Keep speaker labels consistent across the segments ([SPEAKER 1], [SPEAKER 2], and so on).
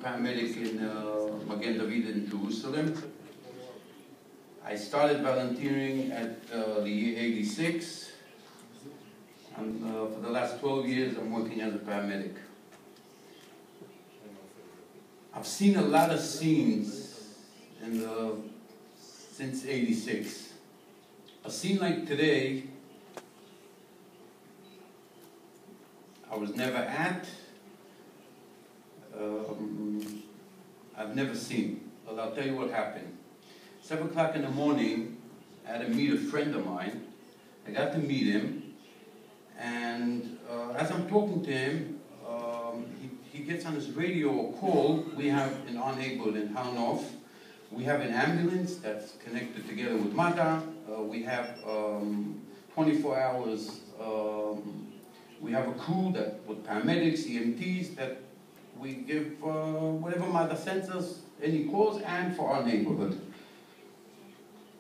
[SPEAKER 1] paramedic in Magen David in Jerusalem. I started volunteering at the year 86, and for the last 12 years I'm working as a paramedic. I've seen a lot of scenes since 86. A scene like today, I was never at, I've never seen, but I'll tell you what happened. 7 o'clock in the morning, I had to meet a friend of mine. I got to meet him, and as I'm talking to him, he gets on his radio a call. We have in our neighborhood in Hanof, we have an ambulance that's connected together with MDA. We have 24 hours, we have a crew that with paramedics, EMTs, that we give whatever MDA sends us, any calls, and for our neighborhood.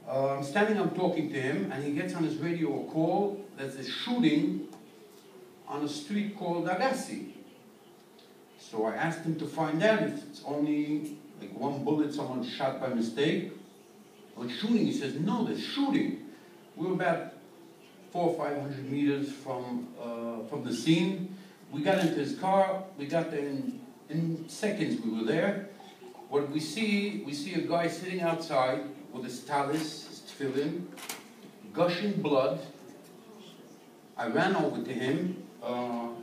[SPEAKER 1] I'm standing, I'm talking to him, and he gets on his radio a call. There's a shooting on a street called Agassi. So I asked him to find out if it's only like one bullet, someone shot by mistake, or shooting. He says, no, there's shooting. We were about 400 or 500 meters from the scene. We got into his car. We got there in seconds. We were there. What we see a guy sitting outside with his talis, his tefillin, gushing blood. I ran over to him,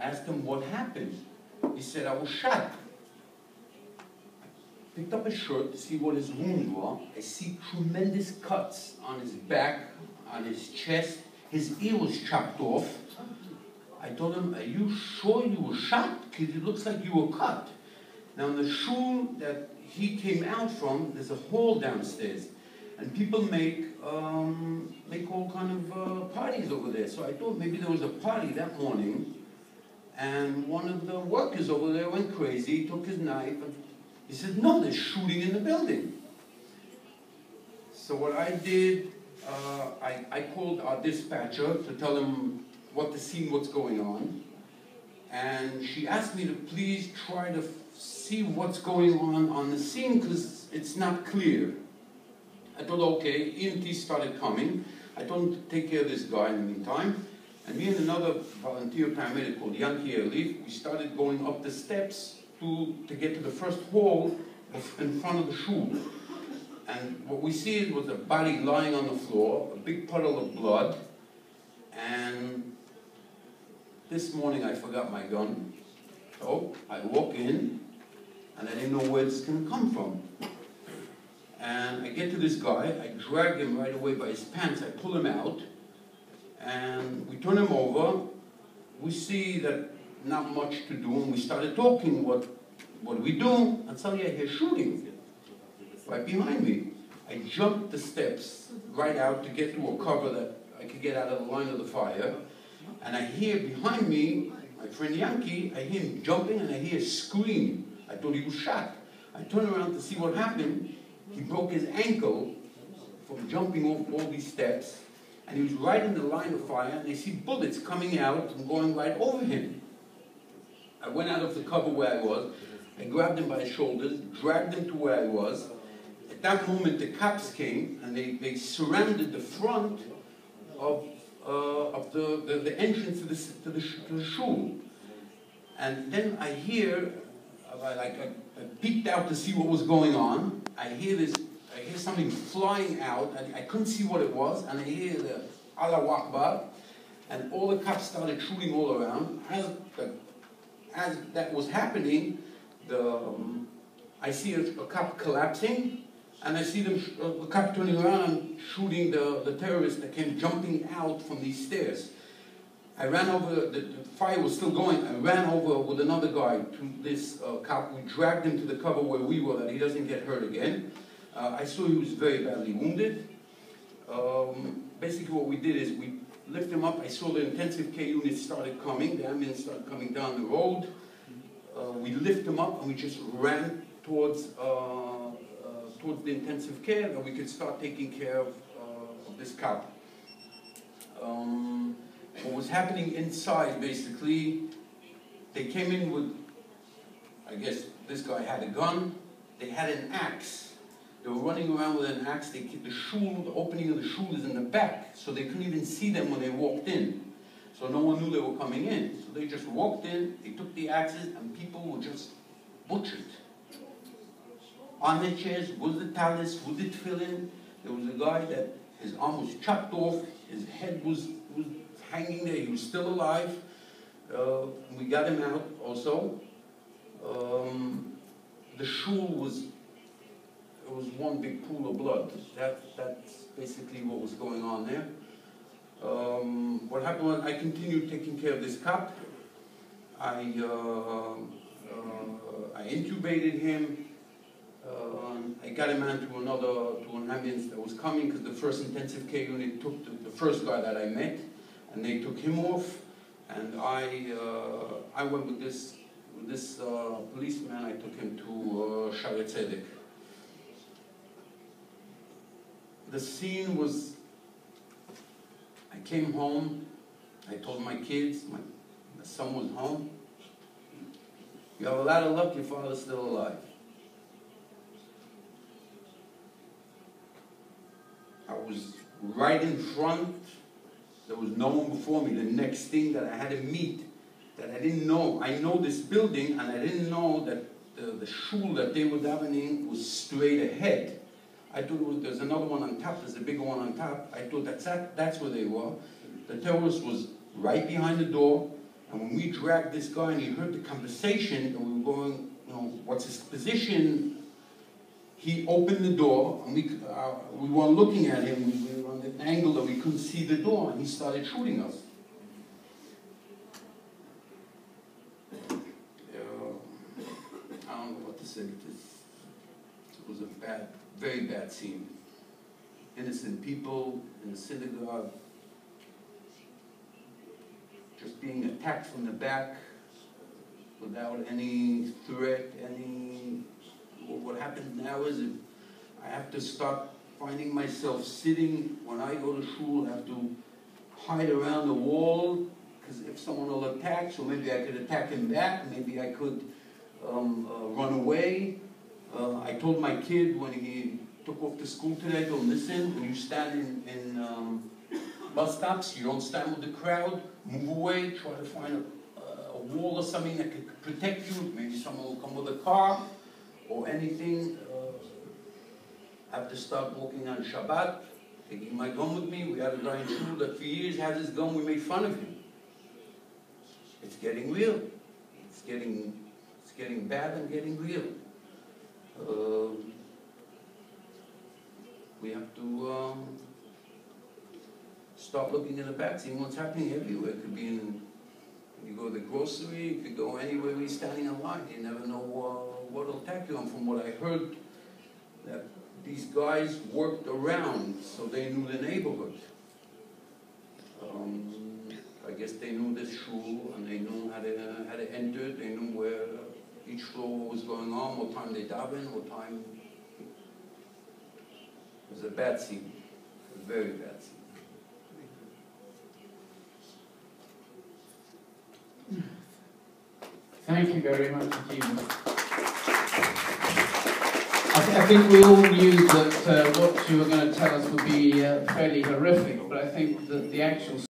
[SPEAKER 1] asked him what happened. He said, I was shot. Picked up his shirt to see what his wounds were. I see tremendous cuts on his back, on his chest. His ear was chopped off. I told him, are you sure you were shot? Because it looks like you were cut. Now in the shul that he came out from, there's a hall downstairs. And people make all kind of parties over there. So I thought maybe there was a party that morning, and one of the workers over there went crazy, took his knife, and he said, no, there's shooting in the building. So what I did, I called our dispatcher to tell him what the scene, what's going on. And she asked me to please try to see what's going on the scene, because it's not clear. I thought, okay, EMT started coming. I told him to take care of this guy in the meantime. And me and another volunteer paramedic called Yankee Elif, we started going up the steps to get to the first hall in front of the shul. And what we see was a body lying on the floor, a big puddle of blood. And this morning I forgot my gun. So I walk in, and I didn't know where it's going to come from. And I get to this guy, I drag him right away by his pants, I pull him out, and we turn him over. We see that not much to do, and we started talking, what do we do? And suddenly I hear shooting right behind me. I jumped the steps right out to get to a cover that I could get out of the line of the fire, and I hear behind me, my friend Yankee, I hear him jumping, and I hear a scream. I thought he was shot. I turn around to see what happened. He broke his ankle from jumping off all these steps, and he was right in the line of fire, and I see bullets coming out and going right over him. I went out of the cover where I was, I grabbed him by the shoulders, dragged him to where I was. At that moment the cops came, and they surrounded the front of the entrance to the shul. And then I hear, I peeked out to see what was going on. I hear something flying out, and I couldn't see what it was, and I hear the Allahu Akbar, and all the cops started shooting all around. As that was happening, I see a cop collapsing, and I see the cop turning around and shooting the terrorist that came jumping out from these stairs. I ran over, the fire was still going, I ran over with another guy to this cop. We dragged him to the cover where we were, that he doesn't get hurt again. I saw he was very badly wounded. Basically what we did is we lifted him up. I saw the intensive care unit started coming, the ambulance started coming down the road. We lifted him up and we just ran towards the intensive care, and we could start taking care of this cop. What was happening inside, basically, they came in with, I guess, this guy had a gun. They had an axe. They were running around with an axe. The opening of the shul is in the back, so they couldn't even see them when they walked in. So no one knew they were coming in. So they just walked in, they took the axes, and people were just butchered. On the chairs, with the talis, with the tefillin, there was a guy that his arm was chopped off, his head was hanging there, he was still alive. We got him out also. The shul was one big pool of blood. That's basically what was going on there. What happened was I continued taking care of this cop. I intubated him. I got him out to an ambulance that was coming, because the first intensive care unit took the first guy that I met, and they took him off. And I went with this policeman. I took him to Shaare Tzedek. The scene was, I came home, I told my kids, my son was home, you have a lot of luck, your father's still alive. I was right in front, there was no one before me. The next thing that I had to meet, that I didn't know, I know this building, and I didn't know that the shul that they were davening was straight ahead. I thought there's another one on top, there's a bigger one on top. I thought that's where they were. The terrorist was right behind the door, and when we dragged this guy and he heard the conversation, and we were going, what's his position? He opened the door, and we weren't looking at him. We were on an angle that we couldn't see the door, and he started shooting us. I don't know what to say. It was a very bad scene. Innocent people in the synagogue just being attacked from the back without any threat, what happens now is I have to start finding myself sitting, when I go to shul, I have to hide around the wall, because if someone will attack, so maybe I could attack him back, maybe I could run away. I told my kid when he took off to school today, I told him, listen, when you stand in bus stops, you don't stand with the crowd, move away, try to find a wall or something that could protect you. Maybe someone will come with a car or anything. I have to start walking on Shabbat, taking my gun with me. We had a guy in shul that for years had his gun, we made fun of him. It's getting real. It's getting bad and getting real. We have to start looking in the back, seeing what's happening everywhere. It could be you go to the grocery, you could go anywhere where you're standing in line. You never know what will attack you. And from what I heard, that these guys worked around, so they knew the neighborhood. I guess they knew this shul, and they knew how to enter. They knew where each floor was going on, what time they daven, what time. It was a bad scene, a very bad scene.
[SPEAKER 2] Thank you very much, Akiva. I think we all knew that what you were going to tell us would be fairly horrific, but I think that the actual